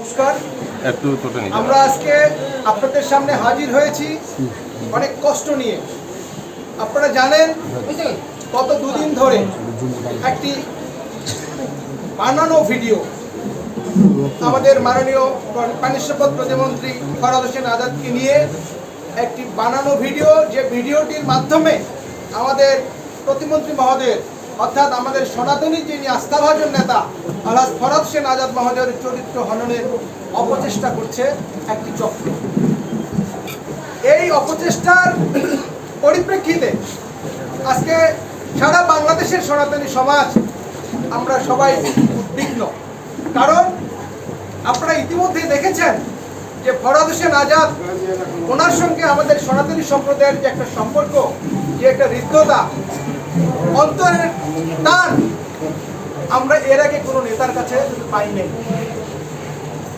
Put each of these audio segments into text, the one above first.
নমস্কার। আমরা আজকে আপনাদের সামনে হাজির হয়েছি অনেক কষ্ট নিয়ে। আপনারা জানেন গত দুদিন ধরে একটি বানানো ভিডিও আমাদের মাননীয় পানি সম্পদ প্রতিমন্ত্রী ফরহাদ হোসেন আজাদকে নিয়ে একটি বানানো ভিডিও, যে ভিডিওটির মাধ্যমে আমাদের প্রতিমন্ত্রী মহোদয় অর্থাৎ আমাদের সনাতনী যিনি আস্থাভাজন নেতা আলহাজ ফরহাদ হোসেন আজাদ মহোদয়ের চরিত্র হননের অপচেষ্টা করছে একটি চক্র। এই অপচেষ্টার পরিপ্রেক্ষিতে আজকে সারা বাংলাদেশের সনাতনী সমাজ আমরা সবাই উদ্বিগ্ন। কারণ আপনারা ইতিমধ্যে দেখেছেন যে ফরহাদ হোসেন আজাদ ওনার সঙ্গে আমাদের সনাতনী সম্প্রদায়ের যে একটা সম্পর্ক, যে একটা হৃদ্যতা, অন্তরের টান আমরা এর আগে কোনো নেতার কাছে পাই নাই।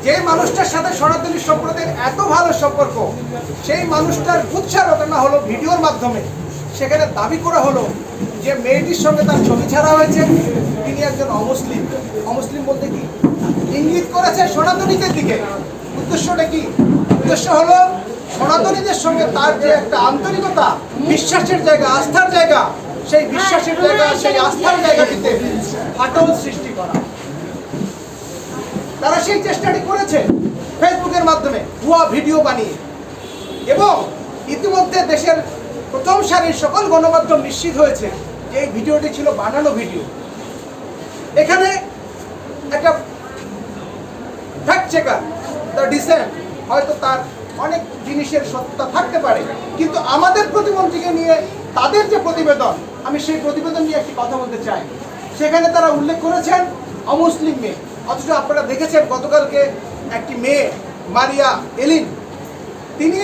যে মানুষটার সাথে সনাতনী সম্প্রদায়ের এত ভালো সম্পর্ক, সেই মানুষটার উৎসাহ রটনা হলো ভিডিওর মাধ্যমে। সেখানে দাবি করা হলো যে মেয়েটির সঙ্গে তার ছবি ছাড়া হয়েছে, তিনি একজন অমুসলিম। অমুসলিম বলতে কি ইঙ্গিত করেছে সনাতনীদের দিকে। উদ্দেশ্যটা কি? উদ্দেশ্য হলো সনাতনীদের সঙ্গে তার যে একটা আন্তরিকতা, বিশ্বাসের জায়গা, আস্থার জায়গা, সেই বিশ্বাসের জায়গা, সেই আস্থার জায়গাটিতে ফাটল সৃষ্টি করা। তারা সেই চেষ্টাটি করেছে ফেসবুকের মাধ্যমে ভুয়া ভিডিও বানিয়ে, এবং ইতিমধ্যে দেশের প্রথম সারির সকল গণমাধ্যম নিশ্চিত হয়েছে যে এই ভিডিওটি ছিল বানানো ভিডিও। এখানে একটা ফ্যাক্ট চেকার, দ্য ডিসেন্ট, হয়তো তার অনেক জিনিসের সত্যতা থাকতে পারে, কিন্তু আমাদের প্রতিমন্ত্রীকে নিয়ে তাদের যে প্রতিবেদন, আমি সেই প্রতিবেদন নিয়ে একটি কথা বলতে চাই। সেখানে তারা উল্লেখ করেছেন অমুসলিম মেয়ে, অথচ আপনারা দেখেছেন গতকালকে একটি মেয়ে মারিয়া এলিন, তিনি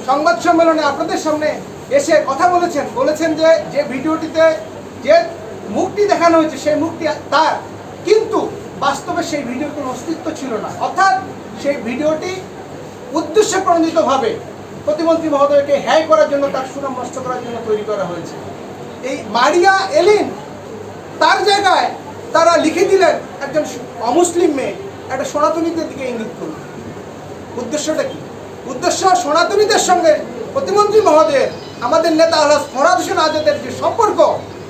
সংবাদ সম্মেলনে আপনাদের সামনে এসে কথা বলেছেন যে ভিডিওটিতে যে মুখটি দেখানো হয়েছে সেই মুখটি তার, কিন্তু বাস্তবে সেই ভিডিওর কোনো অস্তিত্ব ছিল না। অর্থাৎ সেই ভিডিওটি উদ্দেশ্য প্রণোদিতভাবে প্রতিমন্ত্রী মহোদয়কে হ্যায় করার জন্য, তার সুনাম নষ্ট করার জন্য তৈরি করা হয়েছে। এই মারিয়া এলিন তার জায়গায় তারা লিখে দিলেন একজন অমুসলিম মেয়ে একটা সনাতনীদের দিকে ইঙ্গিত করল। উদ্দেশ্যটা কি? উদ্দেশ্য সনাতনীদের সঙ্গে প্রতিমন্ত্রী মহোদয়ের, আমাদের নেতা আলহাজ ফরহাদ হোসেন আজাদের যে সম্পর্ক,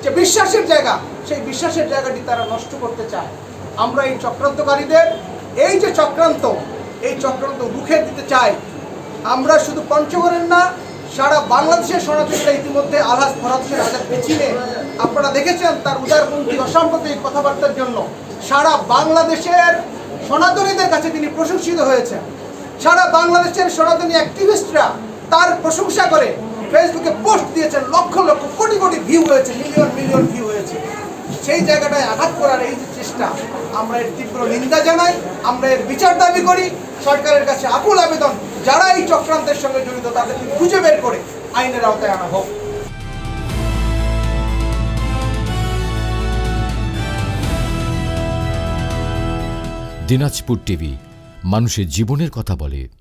যে বিশ্বাসের জায়গা, সেই বিশ্বাসের জায়গাটি তারা নষ্ট করতে চায়। আমরা এই চক্রান্তকারীদের এই যে চক্রান্ত, এই চক্রান্ত রুখে দিতে চাই। আমরা শুধু পঞ্চগড়ের না, সারা বাংলাদেশের সনাতনীরা ইতিমধ্যে আলহাজ ফরহাদ হোসেন আজাদকে চিনে। আপনারা দেখেছেন তার উদারপন্থী অসাম্প্রদায়িক কথাবার্তার জন্য সারা বাংলাদেশের সনাতনীদের কাছে তিনি প্রশংসিত হয়েছেন। সারা বাংলাদেশের সনাতনী অ্যাক্টিভিস্টরা তার প্রশংসা করে ফেসবুকে পোস্ট দিয়েছেন, লক্ষ লক্ষ কোটি কোটি ভিউ হয়েছে, মিলিয়ন মিলিয়ন ভিউ হয়েছে। সেই জায়গাটায় আঘাত করার এই যে চেষ্টা, আমরা এর তীব্র নিন্দা জানাই। আমরা এর বিচার দাবি করি। সরকারের কাছে আকুল আবেদন, যারা এই চক্রান্তের সঙ্গে জড়িত তাদেরকে খুঁজে বের করে আইনের আওতায় আনা হোক। দিনাজপুর টিভি, মানুষের জীবনের কথা বলে।